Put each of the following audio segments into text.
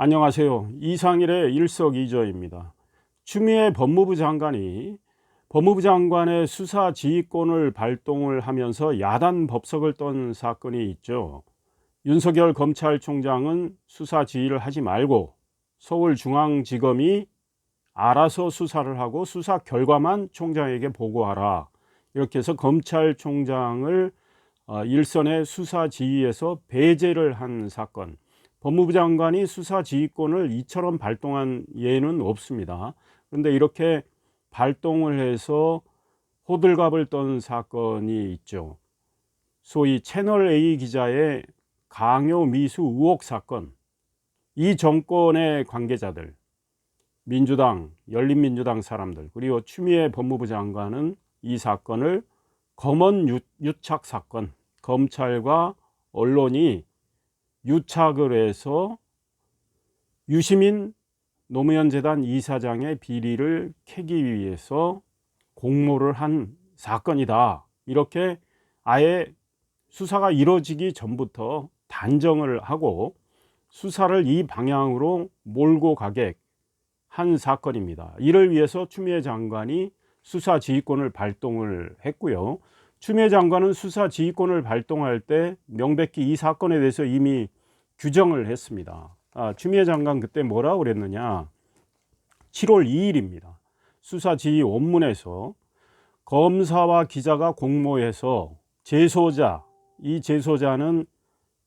안녕하세요. 이상일의 일석이조입니다. 추미애 법무부 장관이 법무부 장관의 수사 지휘권을 발동을 하면서 야단 법석을 떤 사건이 있죠. 윤석열 검찰총장은 수사 지휘를 하지 말고 서울중앙지검이 알아서 수사를 하고 수사 결과만 총장에게 보고하라. 이렇게 해서 검찰총장을 일선의 수사 지휘에서 배제를 한 사건. 법무부 장관이 수사 지휘권을 이처럼 발동한 예는 없습니다. 그런데 이렇게 발동을 해서 호들갑을 떤 사건이 있죠. 소위 채널A 기자의 강요 미수 의혹 사건. 이 정권의 관계자들, 민주당, 열린민주당 사람들, 그리고 추미애 법무부 장관은 이 사건을 검언 유착 사건, 검찰과 언론이 유착을 해서 유시민 노무현 재단 이사장의 비리를 캐기 위해서 공모를 한 사건이다. 이렇게 아예 수사가 이루어지기 전부터 단정을 하고 수사를 이 방향으로 몰고 가게 한 사건입니다. 이를 위해서 추미애 장관이 수사 지휘권을 발동을 했고요. 추미애 장관은 수사 지휘권을 발동할 때 명백히 이 사건에 대해서 이미 규정을 했습니다. 추미애 장관 그때 뭐라고 그랬느냐. 7월 2일입니다. 수사 지휘 원문에서 검사와 기자가 공모해서 제소자, 이 제소자는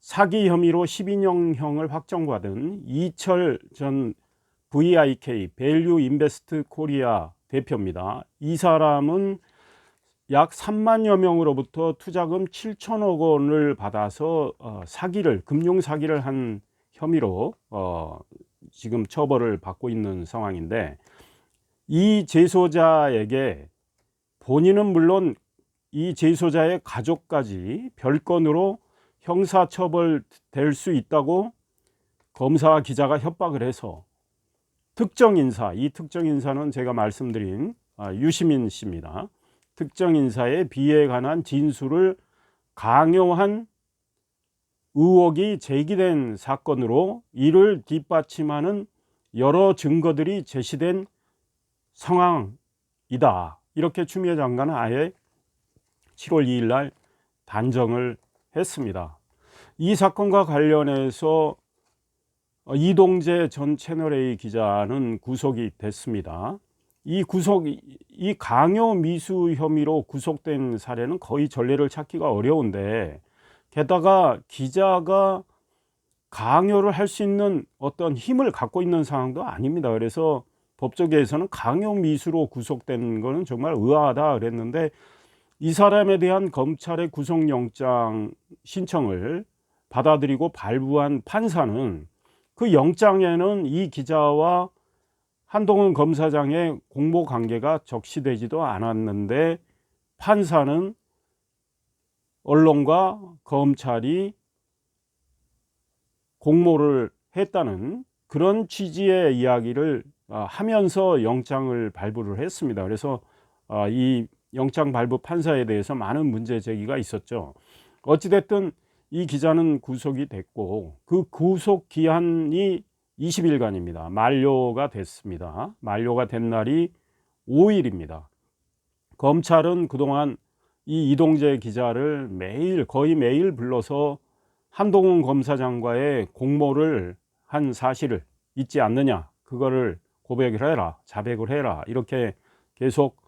사기 혐의로 12년형을 확정받은 이철 전 VIK 밸류 인베스트 코리아 대표입니다. 이 사람은 약 3만여 명으로부터 투자금 7천억 원을 받아서 금융 사기를 한 혐의로 지금 처벌을 받고 있는 상황인데, 이 제소자에게 본인은 물론 이 제소자의 가족까지 별건으로 형사처벌 될 수 있다고 검사와 기자가 협박을 해서 특정 인사, 이 특정 인사는 제가 말씀드린 유시민 씨입니다. 특정 인사의 비리에 관한 진술을 강요한 의혹이 제기된 사건으로 이를 뒷받침하는 여러 증거들이 제시된 상황이다. 이렇게 추미애 장관은 아예 7월 2일 날 단정을 했습니다. 이 사건과 관련해서 이동재 전 채널A 기자는 구속이 됐습니다. 이 강요 미수 혐의로 구속된 사례는 거의 전례를 찾기가 어려운데, 게다가 기자가 강요를 할 수 있는 어떤 힘을 갖고 있는 상황도 아닙니다. 그래서 법조계에서는 강요 미수로 구속된 거는 정말 의아하다 그랬는데, 이 사람에 대한 검찰의 구속영장 신청을 받아들이고 발부한 판사는 그 영장에는 이 기자와 한동훈 검사장의 공모 관계가 적시되지도 않았는데, 판사는 언론과 검찰이 공모를 했다는 그런 취지의 이야기를 하면서 영장을 발부를 했습니다. 그래서 이 영장 발부 판사에 대해서 많은 문제 제기가 있었죠. 어찌됐든 이 기자는 구속이 됐고, 그 구속 기한이 20일간입니다. 만료가 됐습니다. 만료가 된 날이 5일입니다. 검찰은 그동안 이 이동재 기자를 거의 매일 불러서 한동훈 검사장과의 공모를 한 사실을 잊지 않느냐, 그거를 고백을 해라, 자백을 해라, 이렇게 계속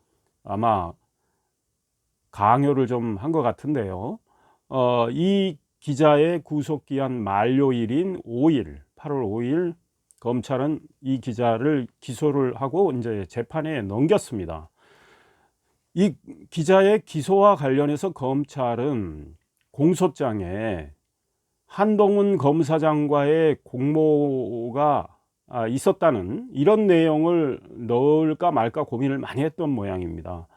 아마 강요를 좀 한 것 같은데요. 이 기자의 구속기한 만료일인 5일, 8월 5일 검찰은 이 기자를 기소를 하고 이제 재판에 넘겼습니다. 이 기자의 기소와 관련해서 검찰은 공소장에 한동훈 검사장과의 공모가 있었다는 이런 내용을 넣을까 말까 고민을 많이 했던 모양입니다.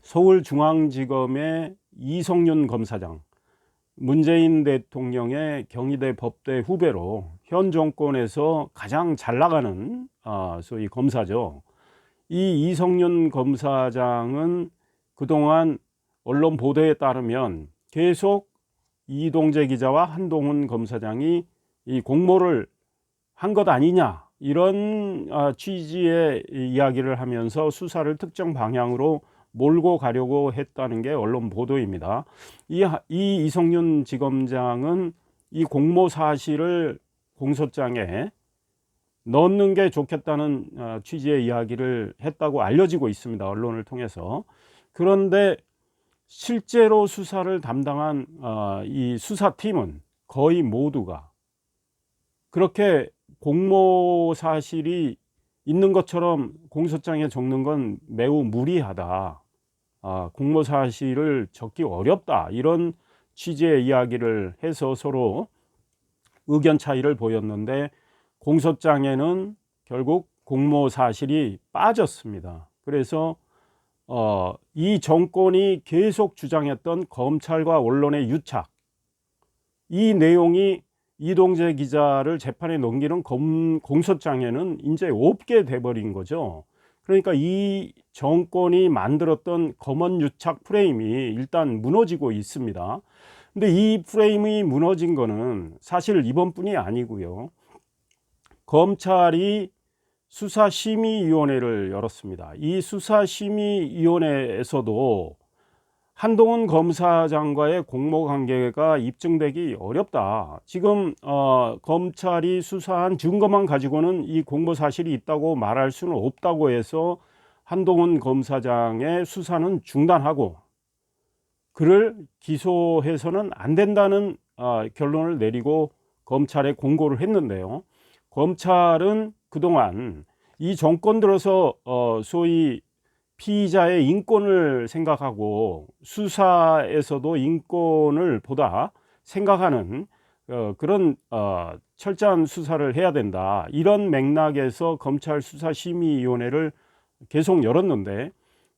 서울중앙지검의 이성윤 검사장, 문재인 대통령의 경희대 법대 후배로 현 정권에서 가장 잘 나가는 소위 검사죠. 이 이성윤 검사장은 그동안 언론 보도에 따르면 계속 이동재 기자와 한동훈 검사장이 이 공모를 한 것 아니냐, 이런 취지의 이야기를 하면서 수사를 특정 방향으로 몰고 가려고 했다는 게 언론 보도입니다. 이 이성윤 지검장은 이 공모 사실을 공소장에 넣는 게 좋겠다는 취지의 이야기를 했다고 알려지고 있습니다, 언론을 통해서. 그런데 실제로 수사를 담당한 이 수사팀은 거의 모두가 그렇게 공모 사실이 있는 것처럼 공소장에 적는 건 매우 무리하다, 공모 사실을 적기 어렵다, 이런 취지의 이야기를 해서 서로 의견 차이를 보였는데, 공소장에는 결국 공모 사실이 빠졌습니다. 그래서 이 정권이 계속 주장했던 검찰과 언론의 유착, 이 내용이 이동재 기자를 재판에 넘기는 공소장에는 이제 없게 돼버린 거죠. 그러니까 이 정권이 만들었던 검언 유착 프레임이 일단 무너지고 있습니다. 근데 이 프레임이 무너진 거는 사실 이번뿐이 아니고요. 검찰이 수사심의위원회를 열었습니다. 이 수사심의위원회에서도 한동훈 검사장과의 공모관계가 입증되기 어렵다. 지금 검찰이 수사한 증거만 가지고는 이 공모사실이 있다고 말할 수는 없다고 해서 한동훈 검사장의 수사는 중단하고 그를 기소해서는 안 된다는 결론을 내리고 검찰에 공고를 했는데요. 검찰은 그동안 이 정권 들어서 소위 피의자의 인권을 생각하고 수사에서도 인권을 보다 생각하는 그런 철저한 수사를 해야 된다, 이런 맥락에서 검찰 수사심의위원회를 계속 열었는데,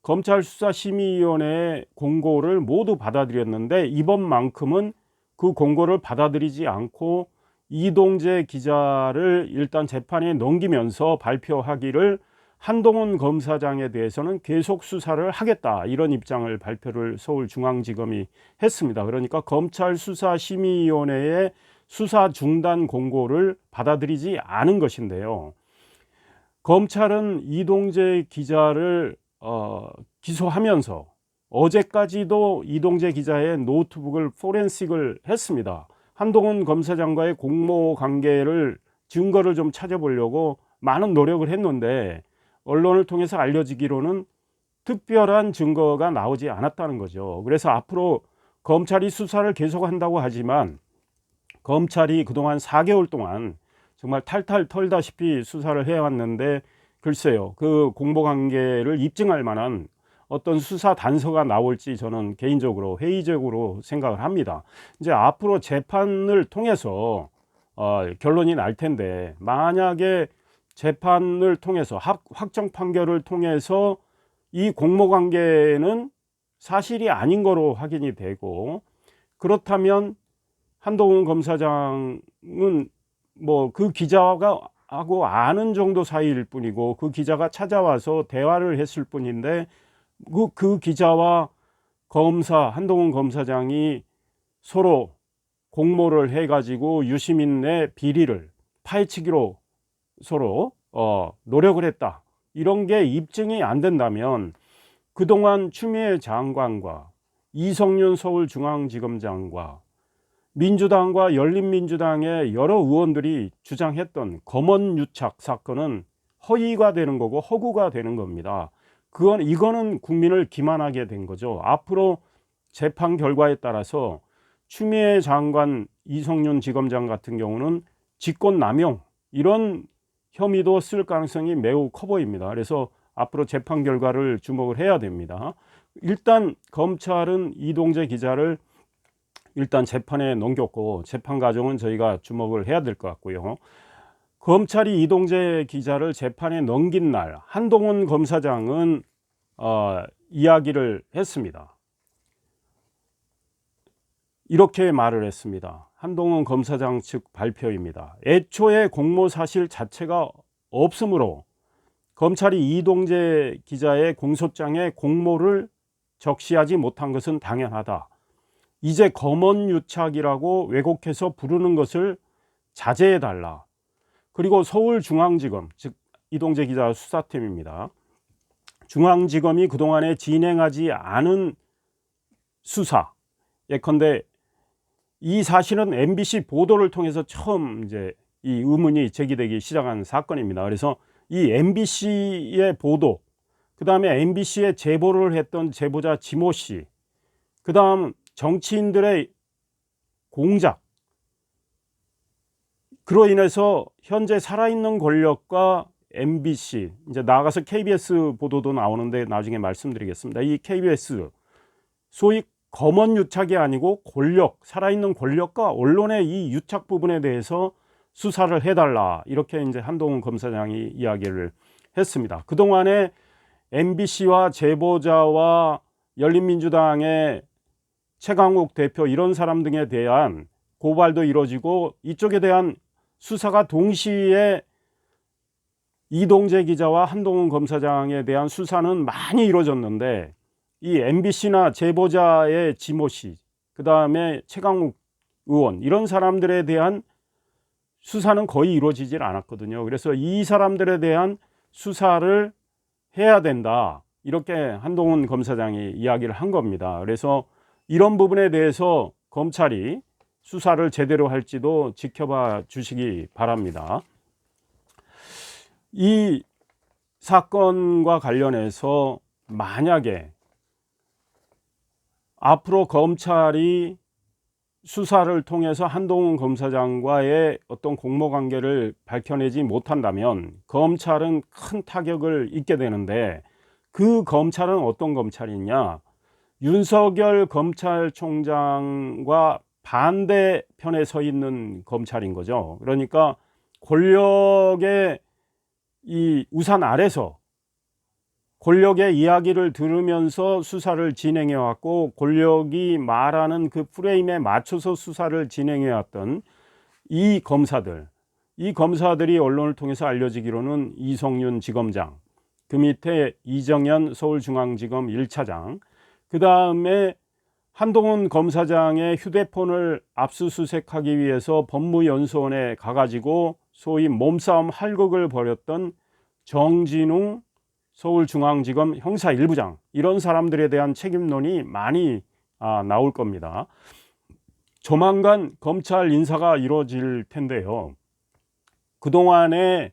검찰 수사심의위원회의 공고를 모두 받아들였는데 이번만큼은 그 공고를 받아들이지 않고 이동재 기자를 일단 재판에 넘기면서 발표하기를, 한동훈 검사장에 대해서는 계속 수사를 하겠다, 이런 입장을 발표를 서울중앙지검이 했습니다. 그러니까 검찰 수사심의위원회의 수사 중단 공고를 받아들이지 않은 것인데요. 검찰은 이동재 기자를 기소하면서 어제까지도 이동재 기자의 노트북을 포렌식을 했습니다. 한동훈 검사장과의 공모 관계를, 증거를 좀 찾아보려고 많은 노력을 했는데 언론을 통해서 알려지기로는 특별한 증거가 나오지 않았다는 거죠. 그래서 앞으로 검찰이 수사를 계속한다고 하지만 검찰이 그동안 4개월 동안 정말 탈탈 털다시피 수사를 해왔는데, 글쎄요, 그 공모관계를 입증할 만한 어떤 수사 단서가 나올지 저는 개인적으로 회의적으로 생각을 합니다. 이제 앞으로 재판을 통해서 결론이 날 텐데, 만약에 재판을 통해서 확정 판결을 통해서 이 공모관계는 사실이 아닌 거로 확인이 되고, 그렇다면 한동훈 검사장은 뭐 그 기자가 하고 아는 정도 사이일 뿐이고, 그 기자가 찾아와서 대화를 했을 뿐인데 그 기자와 한동훈 검사장이 서로 공모를 해가지고 유시민의 비리를 파헤치기로 서로 노력을 했다, 이런 게 입증이 안 된다면 그동안 추미애 장관과 이성윤 서울중앙지검장과 민주당과 열린민주당의 여러 의원들이 주장했던 검언유착 사건은 허위가 되는 거고 허구가 되는 겁니다. 이거는 국민을 기만하게 된 거죠. 앞으로 재판 결과에 따라서 추미애 장관, 이성윤 지검장 같은 경우는 직권남용, 이런 혐의도 쓸 가능성이 매우 커 보입니다. 그래서 앞으로 재판 결과를 주목을 해야 됩니다. 일단 검찰은 이동재 기자를 일단 재판에 넘겼고, 재판 과정은 저희가 주목을 해야 될 것 같고요. 검찰이 이동재 기자를 재판에 넘긴 날 한동훈 검사장은 이야기를 했습니다. 이렇게 말을 했습니다. 한동훈 검사장 측 발표입니다. 애초에 공모 사실 자체가 없으므로 검찰이 이동재 기자의 공소장에 공모를 적시하지 못한 것은 당연하다. 이제 검언유착이라고 왜곡해서 부르는 것을 자제해달라. 그리고 서울중앙지검, 즉 이동재 기자 수사팀입니다. 중앙지검이 그동안에 진행하지 않은 수사, 예컨대 이 사실은 MBC 보도를 통해서 처음 이제 이 의문이 제기되기 시작한 사건입니다. 그래서 이 MBC의 보도, 그 다음에 MBC에 제보를 했던 제보자 지모 씨, 그 다음 정치인들의 공작, 그로 인해서 현재 살아있는 권력과 MBC, 이제 나아가서 KBS 보도도 나오는데 나중에 말씀드리겠습니다. 이 KBS, 소위 검언 유착이 아니고 권력, 살아있는 권력과 언론의 이 유착 부분에 대해서 수사를 해달라, 이렇게 이제 한동훈 검사장이 이야기를 했습니다. 그동안에 MBC와 제보자와 열린민주당의 최강욱 대표, 이런 사람 등에 대한 고발도 이루어지고 이쪽에 대한 수사가 동시에 이동재 기자와 한동훈 검사장에 대한 수사는 많이 이루어졌는데, 이 MBC나 제보자의 지모 씨, 그 다음에 최강욱 의원, 이런 사람들에 대한 수사는 거의 이루어지질 않았거든요. 그래서 이 사람들에 대한 수사를 해야 된다, 이렇게 한동훈 검사장이 이야기를 한 겁니다. 그래서 이런 부분에 대해서 검찰이 수사를 제대로 할지도 지켜봐 주시기 바랍니다. 이 사건과 관련해서 만약에 앞으로 검찰이 수사를 통해서 한동훈 검사장과의 어떤 공모관계를 밝혀내지 못한다면 검찰은 큰 타격을 입게 되는데, 그 검찰은 어떤 검찰이냐, 윤석열 검찰총장과 반대편에 서 있는 검찰인 거죠. 그러니까 권력의 이 우산 아래서 권력의 이야기를 들으면서 수사를 진행해 왔고, 권력이 말하는 그 프레임에 맞춰서 수사를 진행해 왔던 이 검사들이 언론을 통해서 알려지기로는 이성윤 지검장, 그 밑에 이정현 서울중앙지검 1차장, 그 다음에 한동훈 검사장의 휴대폰을 압수수색하기 위해서 법무연수원에 가가지고 소위 몸싸움 할극을 벌였던 정진웅 서울중앙지검 형사 1부장, 이런 사람들에 대한 책임론이 많이 나올 겁니다. 조만간 검찰 인사가 이루어질 텐데요. 그동안에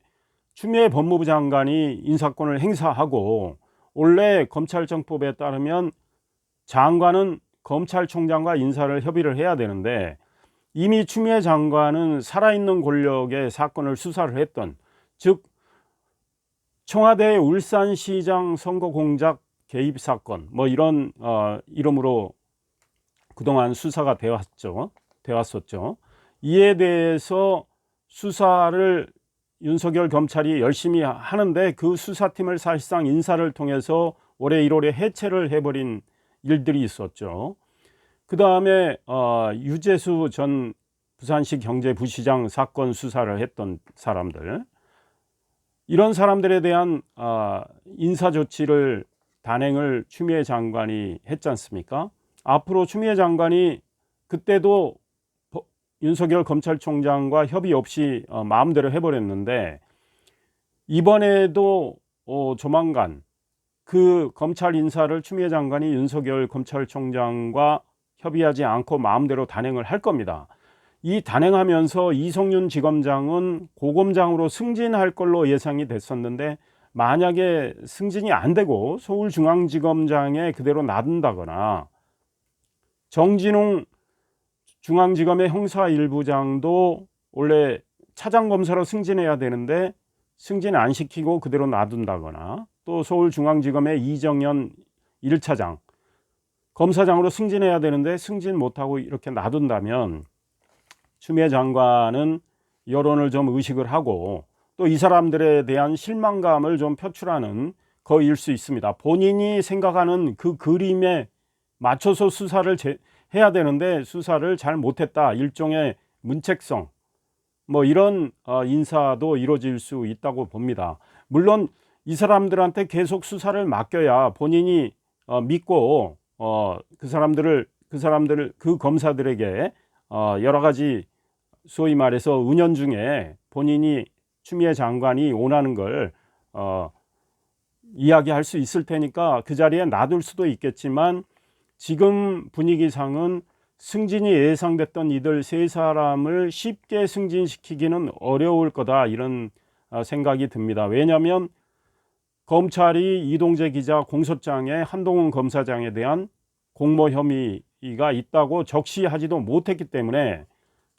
추미애 법무부 장관이 인사권을 행사하고, 원래 검찰청법에 따르면 장관은 검찰총장과 인사를 협의를 해야 되는데, 이미 추미애 장관은 살아있는 권력의 사건을 수사를 했던, 즉 청와대 울산시장 선거 공작 개입 사건, 뭐 이런 이름으로 그동안 수사가 되었었죠. 이에 대해서 수사를 윤석열 검찰이 열심히 하는데, 그 수사팀을 사실상 인사를 통해서 올해 1월에 해체를 해버린 일들이 있었죠. 그 다음에 유재수 전 부산시 경제부시장 사건 수사를 했던 사람들, 이런 사람들에 대한 인사 조치를 단행을 추미애 장관이 했지 않습니까? 앞으로 추미애 장관이 그때도 윤석열 검찰총장과 협의 없이 마음대로 해버렸는데, 이번에도 조만간 그 검찰 인사를 추미애 장관이 윤석열 검찰총장과 협의하지 않고 마음대로 단행을 할 겁니다. 이 단행하면서 이성윤 지검장은 고검장으로 승진할 걸로 예상이 됐었는데, 만약에 승진이 안 되고 서울중앙지검장에 그대로 놔둔다거나, 정진웅 중앙지검의 형사 1부장도 원래 차장검사로 승진해야 되는데 승진 안 시키고 그대로 놔둔다거나, 또 서울중앙지검의 이정현 1차장 검사장으로 승진해야 되는데 승진 못하고 이렇게 놔둔다면, 추미애 장관은 여론을 좀 의식을 하고 또 이 사람들에 대한 실망감을 좀 표출하는 거일 수 있습니다. 본인이 생각하는 그 그림에 맞춰서 수사를 해야 되는데 수사를 잘 못했다, 일종의 문책성, 뭐 이런 인사도 이루어질 수 있다고 봅니다. 물론 이 사람들한테 계속 수사를 맡겨야 본인이 믿고 그 검사들에게 여러 가지 소위 말해서 은연중에 본인이 추미애 장관이 원하는 걸 이야기할 수 있을 테니까 그 자리에 놔둘 수도 있겠지만, 지금 분위기상은 승진이 예상됐던 이들 세 사람을 쉽게 승진시키기는 어려울 거다, 이런 생각이 듭니다. 왜냐하면 검찰이 이동재 기자 공소장에 한동훈 검사장에 대한 공모 혐의가 있다고 적시하지도 못했기 때문에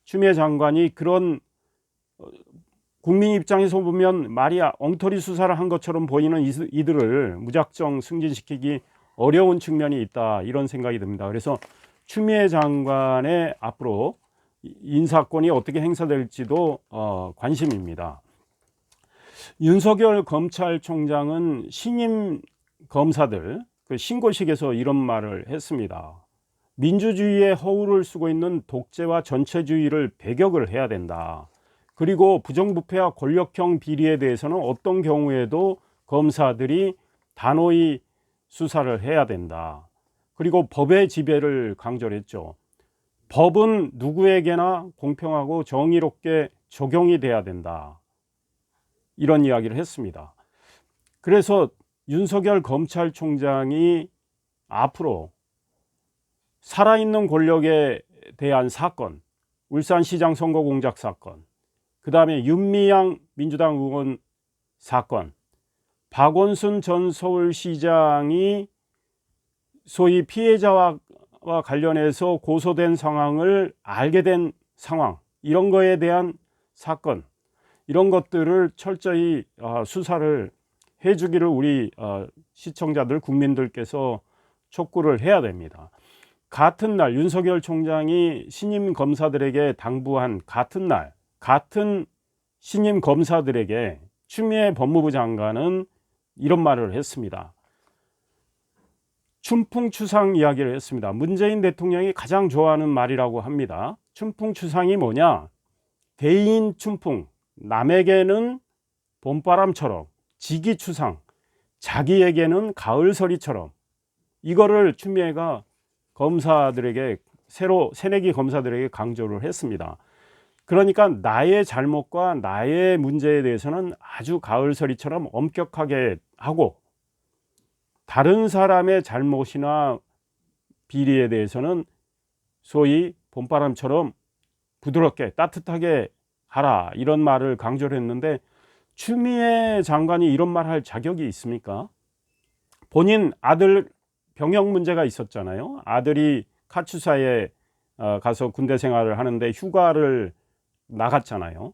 추미애 장관이 그런, 국민 입장에서 보면 말이 엉터리 수사를 한 것처럼 보이는 이들을 무작정 승진시키기 어려운 측면이 있다, 이런 생각이 듭니다. 그래서 추미애 장관의 앞으로 인사권이 어떻게 행사될지도 관심입니다. 윤석열 검찰총장은 신임 검사들 그 신고식에서 이런 말을 했습니다. 민주주의의 허울을 쓰고 있는 독재와 전체주의를 배격을 해야 된다. 그리고 부정부패와 권력형 비리에 대해서는 어떤 경우에도 검사들이 단호히 수사를 해야 된다. 그리고 법의 지배를 강조를 했죠. 법은 누구에게나 공평하고 정의롭게 적용이 돼야 된다, 이런 이야기를 했습니다. 그래서 윤석열 검찰총장이 앞으로 살아있는 권력에 대한 사건, 울산시장 선거 공작 사건, 그 다음에 윤미향 민주당 의원 사건, 박원순 전 서울시장이 소위 피해자와 관련해서 고소된 상황을 알게 된 상황, 이런 거에 대한 사건, 이런 것들을 철저히 수사를 해주기를 우리 시청자들, 국민들께서 촉구를 해야 됩니다. 같은 날 윤석열 총장이 신임 검사들에게 당부한 같은 날, 같은 신임 검사들에게 추미애 법무부 장관은 이런 말을 했습니다. 춘풍추상 이야기를 했습니다. 문재인 대통령이 가장 좋아하는 말이라고 합니다. 춘풍추상이 뭐냐? 대인 춘풍, 남에게는 봄바람처럼, 지기추상, 자기에게는 가을서리처럼, 이거를 추미애가 검사들에게, 새내기 검사들에게 강조를 했습니다. 그러니까 나의 잘못과 나의 문제에 대해서는 아주 가을서리처럼 엄격하게 하고, 다른 사람의 잘못이나 비리에 대해서는 소위 봄바람처럼 부드럽게 따뜻하게 하라, 이런 말을 강조를 했는데, 추미애 장관이 이런 말 할 자격이 있습니까? 본인 아들 병역 문제가 있었잖아요. 아들이 카투사에 가서 군대 생활을 하는데 휴가를 나갔잖아요.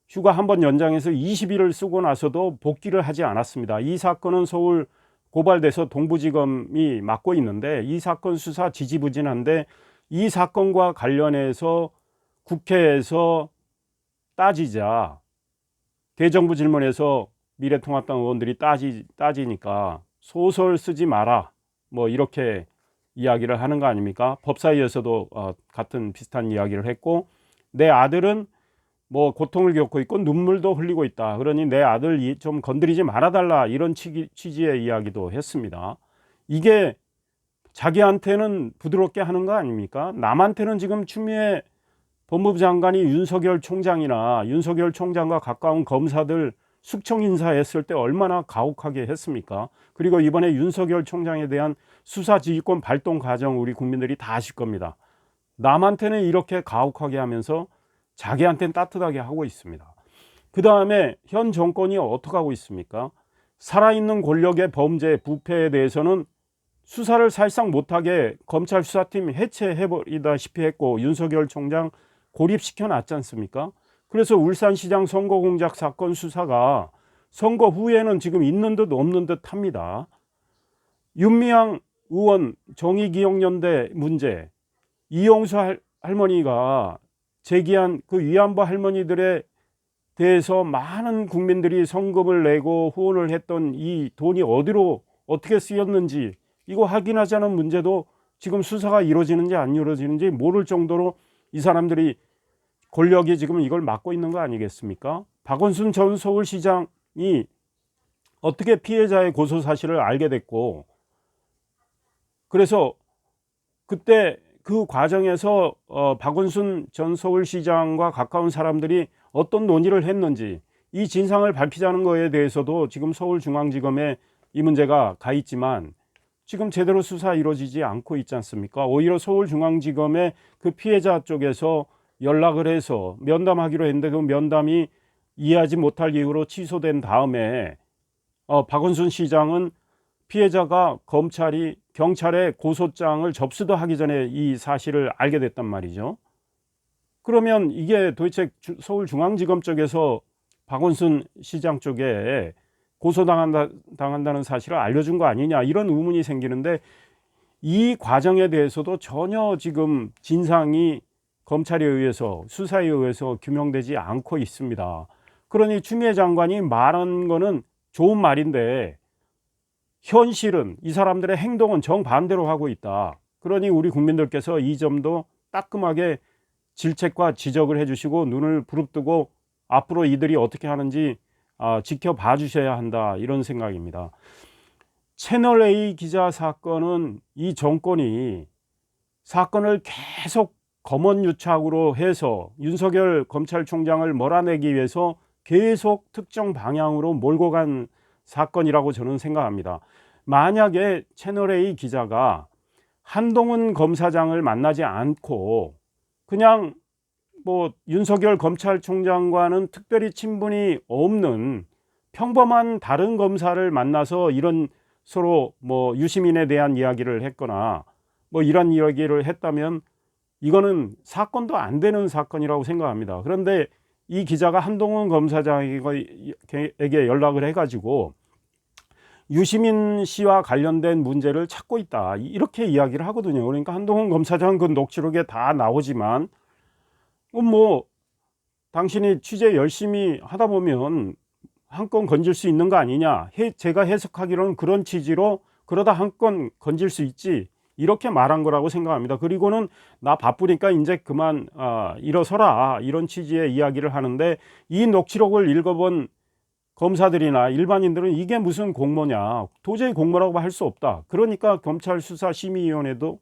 휴가 한번 연장해서 20일을 쓰고 나서도 복귀를 하지 않았습니다. 이 사건은 서울 고발돼서 동부지검이 맡고 있는데, 이 사건 수사 지지부진한데, 이 사건과 관련해서 국회에서 따지자, 대정부 질문에서 미래통합당 의원들이 따지니까 소설 쓰지 마라, 뭐 이렇게 이야기를 하는 거 아닙니까? 법사위에서도 같은 비슷한 이야기를 했고, 내 아들은 뭐 고통을 겪고 있고 눈물도 흘리고 있다, 그러니 내 아들 좀 건드리지 말아달라, 이런 취지의 이야기도 했습니다. 이게 자기한테는 부드럽게 하는 거 아닙니까? 남한테는 지금 추미애 법무부 장관이 윤석열 총장이나 윤석열 총장과 가까운 검사들 숙청 인사했을 때 얼마나 가혹하게 했습니까? 그리고 이번에 윤석열 총장에 대한 수사지휘권 발동 과정 우리 국민들이 다 아실 겁니다. 남한테는 이렇게 가혹하게 하면서 자기한테는 따뜻하게 하고 있습니다. 그 다음에 현 정권이 어떻게 하고 있습니까? 살아있는 권력의 범죄, 부패에 대해서는 수사를 사실상 못하게 검찰 수사팀 해체해버리다시피 했고, 윤석열 총장 고립시켜 놨지 않습니까? 그래서 울산시장 선거 공작 사건 수사가 선거 후에는 지금 있는 듯 없는 듯 합니다. 윤미향 의원 정의기억연대 문제, 이용수 할머니가 제기한 그 위안부 할머니들에 대해서 많은 국민들이 성금을 내고 후원을 했던 이 돈이 어디로 어떻게 쓰였는지 이거 확인하지 않은 문제도 지금 수사가 이루어지는지 안 이루어지는지 모를 정도로 이 사람들이 권력이 지금 이걸 막고 있는 거 아니겠습니까? 박원순 전 서울시장이 어떻게 피해자의 고소 사실을 알게 됐고, 그래서 그때 그 과정에서 박원순 전 서울시장과 가까운 사람들이 어떤 논의를 했는지, 이 진상을 밝히자는 거에 대해서도 지금 서울중앙지검에 이 문제가 가 있지만 지금 제대로 수사 이루어지지 않고 있지 않습니까? 오히려 서울중앙지검의 그 피해자 쪽에서 연락을 해서 면담하기로 했는데 그 면담이 이해하지 못할 이유로 취소된 다음에 박원순 시장은 피해자가 경찰에 고소장을 접수도 하기 전에 이 사실을 알게 됐단 말이죠. 그러면 이게 도대체 서울중앙지검 쪽에서 박원순 시장 쪽에 고소당한다는 사실을 알려준 거 아니냐, 이런 의문이 생기는데 이 과정에 대해서도 전혀 지금 진상이 검찰에 의해서, 수사에 의해서 규명되지 않고 있습니다. 그러니 추미애 장관이 말한 거는 좋은 말인데 현실은, 이 사람들의 행동은 정반대로 하고 있다. 그러니 우리 국민들께서 이 점도 따끔하게 질책과 지적을 해주시고 눈을 부릅뜨고 앞으로 이들이 어떻게 하는지 지켜봐 주셔야 한다, 이런 생각입니다. 채널A 기자 사건은 이 정권이 사건을 계속 검언유착으로 해서 윤석열 검찰총장을 몰아내기 위해서 계속 특정 방향으로 몰고 간 사건이라고 저는 생각합니다. 만약에 채널A 기자가 한동훈 검사장을 만나지 않고 그냥 윤석열 검찰총장과는 특별히 친분이 없는 평범한 다른 검사를 만나서 이런 서로 유시민에 대한 이야기를 했거나 이런 이야기를 했다면 이거는 사건도 안 되는 사건이라고 생각합니다. 그런데 이 기자가 한동훈 검사장에게 연락을 해가지고 유시민 씨와 관련된 문제를 찾고 있다, 이렇게 이야기를 하거든요. 그러니까 한동훈 검사장 그 녹취록에 다 나오지만 당신이 취재 열심히 하다 보면 한 건 건질 수 있는 거 아니냐, 제가 해석하기로는 그런 취지로 그러다 한 건 건질 수 있지, 이렇게 말한 거라고 생각합니다. 그리고는 나 바쁘니까 이제 그만 일어서라, 이런 취지의 이야기를 하는데 이 녹취록을 읽어본 검사들이나 일반인들은 이게 무슨 공모냐, 도저히 공모라고 할 수 없다. 그러니까 검찰수사심의위원회도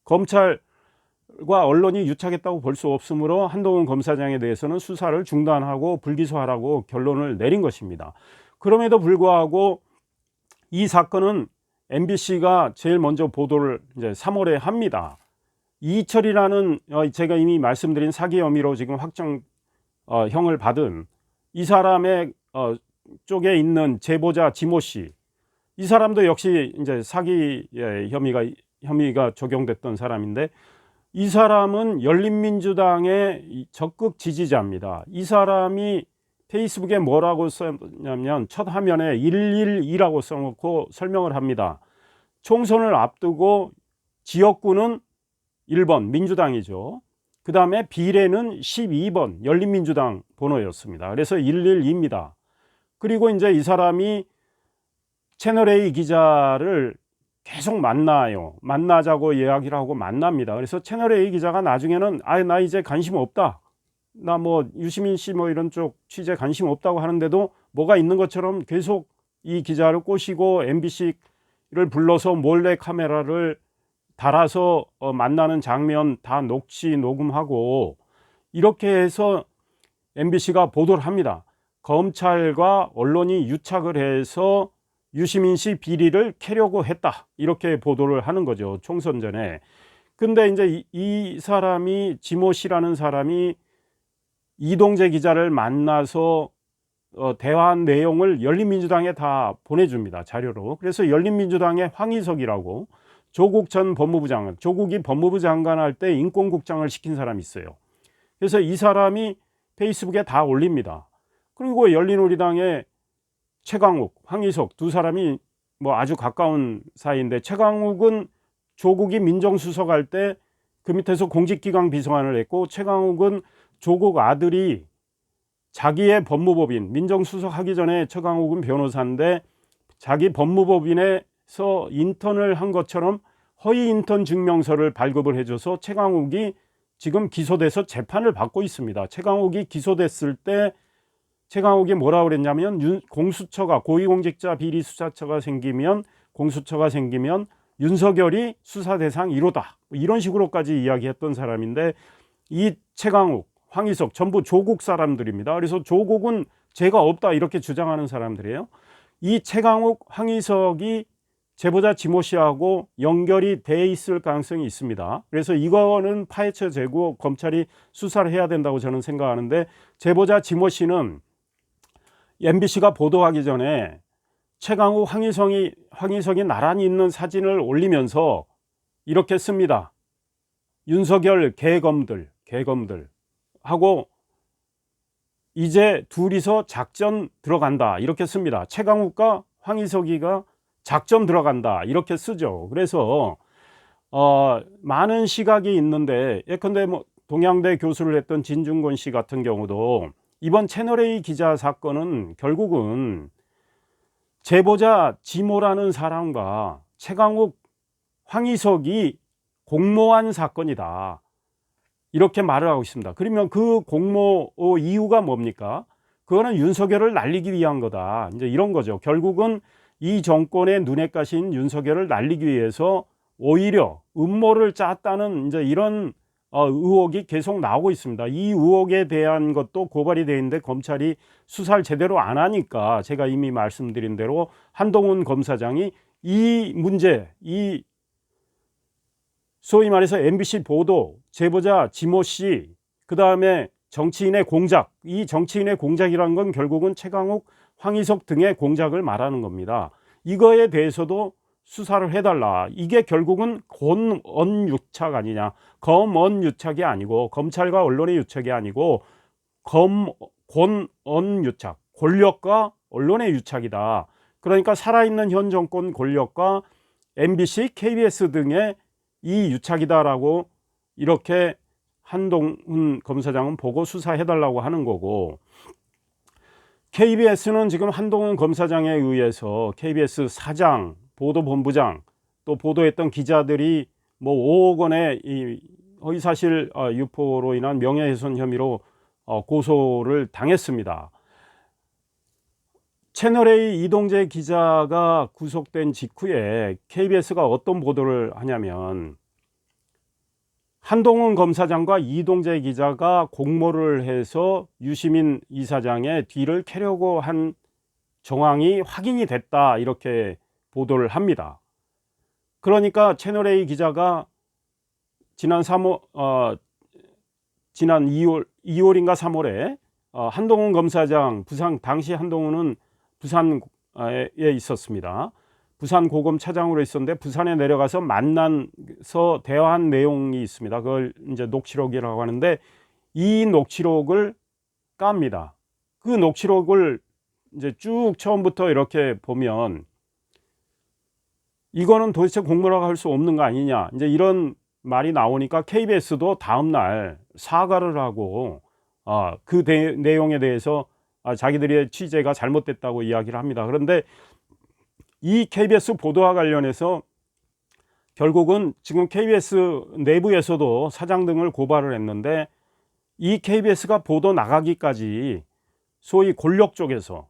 검찰과 언론이 유착했다고 볼 수 없으므로 한동훈 검사장에 대해서는 수사를 중단하고 불기소하라고 결론을 내린 것입니다. 그럼에도 불구하고 이 사건은 MBC가 제일 먼저 보도를 이제 3월에 합니다. 이철이라는 제가 이미 말씀드린 사기 혐의로 지금 확정형을 받은 이 사람의 쪽에 있는 제보자 지모 씨, 이 사람도 역시 이제 사기 혐의가 적용됐던 사람인데 이 사람은 열린민주당의 적극 지지자입니다. 이 사람이 페이스북에 뭐라고 썼냐면 첫 화면에 112라고 써놓고 설명을 합니다. 총선을 앞두고 지역구는 1번 민주당이죠. 그 다음에 비례는 12번 열린민주당 번호였습니다. 그래서 112입니다. 그리고 이제 이 사람이 채널A 기자를 계속 만나자고 이야기를 하고 만납니다. 그래서 채널A 기자가 나중에는 나 이제 관심 없다, 나 유시민 씨 이런 쪽 취재 관심 없다고 하는데도 뭐가 있는 것처럼 계속 이 기자를 꼬시고 MBC를 불러서 몰래 카메라를 달아서 만나는 장면 다 녹음하고 이렇게 해서 MBC가 보도를 합니다. 검찰과 언론이 유착을 해서 유시민 씨 비리를 캐려고 했다, 이렇게 보도를 하는 거죠, 총선 전에. 근데 이제 이 사람이, 지모 씨라는 사람이 이동재 기자를 만나서 대화한 내용을 열린민주당에 다 보내줍니다, 자료로. 그래서 열린민주당의 황희석이라고, 조국 전 법무부 장관, 조국이 법무부 장관 할 때 인권국장을 시킨 사람이 있어요. 그래서 이 사람이 페이스북에 다 올립니다. 그리고 열린우리당의 최강욱, 황희석 두 사람이 아주 가까운 사이인데, 최강욱은 조국이 민정수석 할 때 그 밑에서 공직기강 비서관을 했고, 최강욱은 조국 아들이 자기의 법무법인, 민정수석 하기 전에 최강욱은 변호사인데 자기 법무법인에서 인턴을 한 것처럼 허위 인턴 증명서를 발급을 해줘서 최강욱이 지금 기소돼서 재판을 받고 있습니다. 최강욱이 기소됐을 때 최강욱이 뭐라고 그랬냐면, 공수처가, 고위공직자 비리수사처가 생기면, 공수처가 생기면 윤석열이 수사 대상 1호다, 이런 식으로까지 이야기했던 사람인데, 이 최강욱, 황희석 전부 조국 사람들입니다. 그래서 조국은 죄가 없다 이렇게 주장하는 사람들이에요. 이 최강욱, 황희석이 제보자 지모 씨하고 연결이 돼 있을 가능성이 있습니다. 그래서 이거는 파헤쳐 재고 검찰이 수사를 해야 된다고 저는 생각하는데, 제보자 지모 씨는 MBC가 보도하기 전에 최강욱, 황희석이 나란히 있는 사진을 올리면서 이렇게 씁니다. 윤석열 개검들 하고 이제 둘이서 작전 들어간다 이렇게 씁니다. 최강욱과 황희석이가 작전 들어간다 이렇게 쓰죠. 그래서 많은 시각이 있는데, 예컨대 뭐 동양대 교수를 했던 진중권 씨 같은 경우도 이번 채널A 기자 사건은 결국은 제보자 지모라는 사람과 최강욱, 황희석이 공모한 사건이다 이렇게 말을 하고 있습니다. 그러면 그 공모 이유가 뭡니까? 그거는 윤석열을 날리기 위한 거다, 이제 이런 거죠. 결국은 이 정권의 눈에 가신 윤석열을 날리기 위해서 오히려 음모를 짰다는 이제 이런 의혹이 계속 나오고 있습니다. 이 의혹에 대한 것도 고발이 돼 있는데 검찰이 수사를 제대로 안 하니까, 제가 이미 말씀드린 대로 한동훈 검사장이 이 문제, 이 소위 말해서 MBC 보도, 제보자 지모 씨, 그 다음에 정치인의 공작, 이 정치인의 공작이라는 건 결국은 최강욱, 황희석 등의 공작을 말하는 겁니다. 이거에 대해서도 수사를 해달라. 이게 결국은 권언유착 아니냐. 검언유착이 아니고, 검찰과 언론의 유착이 아니고 권언유착, 권력과 언론의 유착이다. 그러니까 살아있는 현 정권 권력과 MBC, KBS 등의 이 유착이다라고 이렇게 한동훈 검사장은 보고 수사해달라고 하는 거고, KBS는 지금 한동훈 검사장에 의해서 KBS 사장, 보도본부장, 또 보도했던 기자들이 뭐 5억 원의 이 허위사실 유포로 인한 명예훼손 혐의로 고소를 당했습니다. 채널A 이동재 기자가 구속된 직후에 KBS가 어떤 보도를 하냐면, 한동훈 검사장과 이동재 기자가 공모를 해서 유시민 이사장의 뒤를 캐려고 한 정황이 확인이 됐다 이렇게 보도를 합니다. 그러니까 채널A 기자가 지난 2월인가 3월에 한동훈 검사장, 당시 한동훈은 부산에 있었습니다. 부산 고검 차장으로 있었는데 부산에 내려가서 만나서 대화한 내용이 있습니다. 그걸 이제 녹취록이라고 하는데, 이 녹취록을 깝니다. 그 녹취록을 이제 쭉 처음부터 이렇게 보면 이거는 도대체 공모라고 할 수 없는 거 아니냐, 이제 이런 말이 나오니까 KBS도 다음날 사과를 하고 그 내용에 대해서 자기들의 취재가 잘못됐다고 이야기를 합니다. 그런데 이 KBS 보도와 관련해서 결국은 지금 KBS 내부에서도 사장 등을 고발을 했는데, 이 KBS가 보도 나가기까지 소위 권력 쪽에서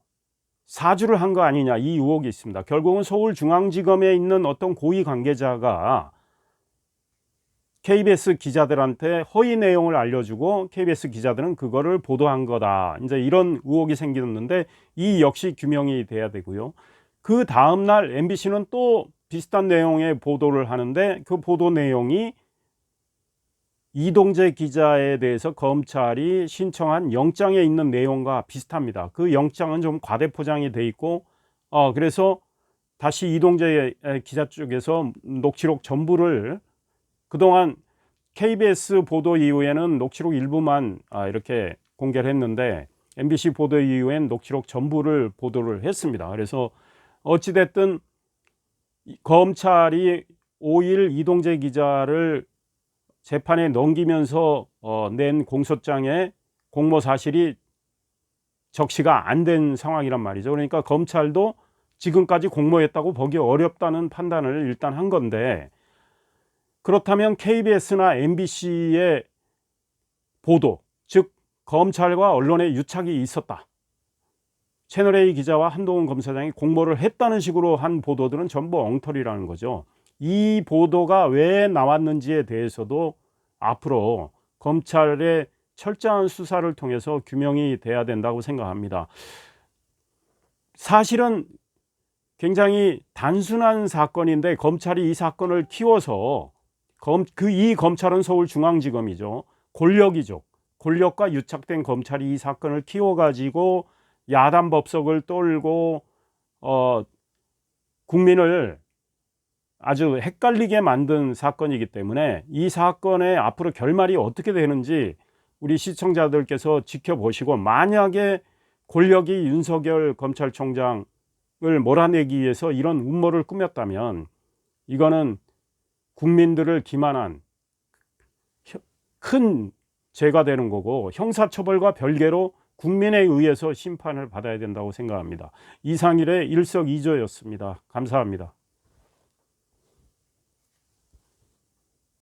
사주를 한 거 아니냐, 이 의혹이 있습니다. 결국은 서울중앙지검에 있는 어떤 고위 관계자가 KBS 기자들한테 허위 내용을 알려주고 KBS 기자들은 그거를 보도한 거다, 이제 이런 의혹이 생겼는데, 이 역시 규명이 돼야 되고요. 그 다음날 MBC는 또 비슷한 내용의 보도를 하는데, 그 보도 내용이 이동재 기자에 대해서 검찰이 신청한 영장에 있는 내용과 비슷합니다. 그 영장은 좀 과대포장이 돼 있고, 그래서 다시 이동재 기자 쪽에서 녹취록 전부를, 그동안 KBS 보도 이후에는 녹취록 일부만 이렇게 공개를 했는데, MBC 보도 이후엔 녹취록 전부를 보도를 했습니다. 그래서 어찌됐든 검찰이 5일 이동재 기자를 재판에 넘기면서 낸 공소장에 공모 사실이 적시가 안 된 상황이란 말이죠. 그러니까 검찰도 지금까지 공모했다고 보기 어렵다는 판단을 일단 한 건데, 그렇다면 KBS나 MBC의 보도, 즉 검찰과 언론의 유착이 있었다, 채널A 기자와 한동훈 검사장이 공모를 했다는 식으로 한 보도들은 전부 엉터리라는 거죠. 이 보도가 왜 나왔는지에 대해서도 앞으로 검찰의 철저한 수사를 통해서 규명이 돼야 된다고 생각합니다. 사실은 굉장히 단순한 사건인데 검찰이 이 사건을 키워서 이 검찰은 서울중앙지검이죠. 권력이죠. 권력과 유착된 검찰이 이 사건을 키워가지고 야단 법석을 떨고 국민을 아주 헷갈리게 만든 사건이기 때문에 이 사건의 앞으로 결말이 어떻게 되는지 우리 시청자들께서 지켜보시고, 만약에 권력이 윤석열 검찰총장을 몰아내기 위해서 이런 음모를 꾸몄다면 이거는 국민들을 기만한 큰 죄가 되는 거고, 형사처벌과 별개로 국민에 의해서 심판을 받아야 된다고 생각합니다. 이상일의 일석이조였습니다. 감사합니다.